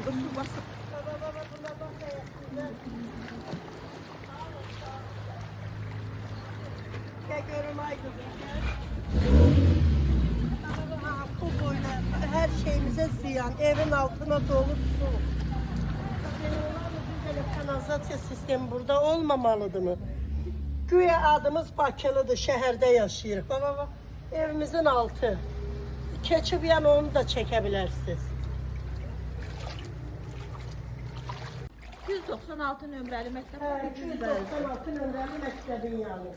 Burada su basıp. Gel görüm ay kızım gel. Bu boyla her şeyimize ziyan. Evin altına dolu su. Böyle kanalizasyon sistemi burada olmamalıdır mı? Güya adımız Bakılıdır, şehirde yaşayırıq. Baba, evimizin altı. Keçib yan onu da çekebilirsiniz. 196 nömrəli məktəb. 296 nömrəli məktəbin yanı.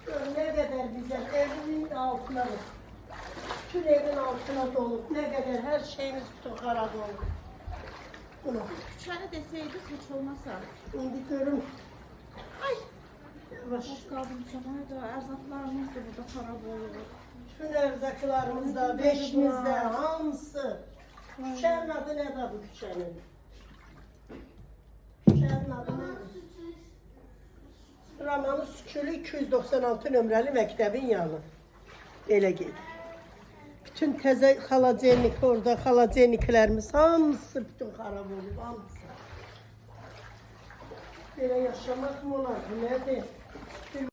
Gör ne kadar güzel, evinin altına bak. Bütün evin altına dolu. Ne kadar her şeyimiz bütün xarab oldu. Bunu. Küçəni desəydiniz heç olmasa. Şimdi görün. Ay. Yavaş. Boş qaldım çamaydı, ərzaqlarımız da burada xarab olur. Bütün erzaklarımızda, beşimizde, hamısı. Küçənin adı ne de bu küçənin? Küçənin adı nedir? Ramanı Sükülü 296 nömrəli məktəbin yanı. Elə gedir. Bütün təzə xalacenik orada, xalaceniklərimiz hamısı bütün xarab olub, hamısı. Belə yaşamaq mı olar? Bu nədir?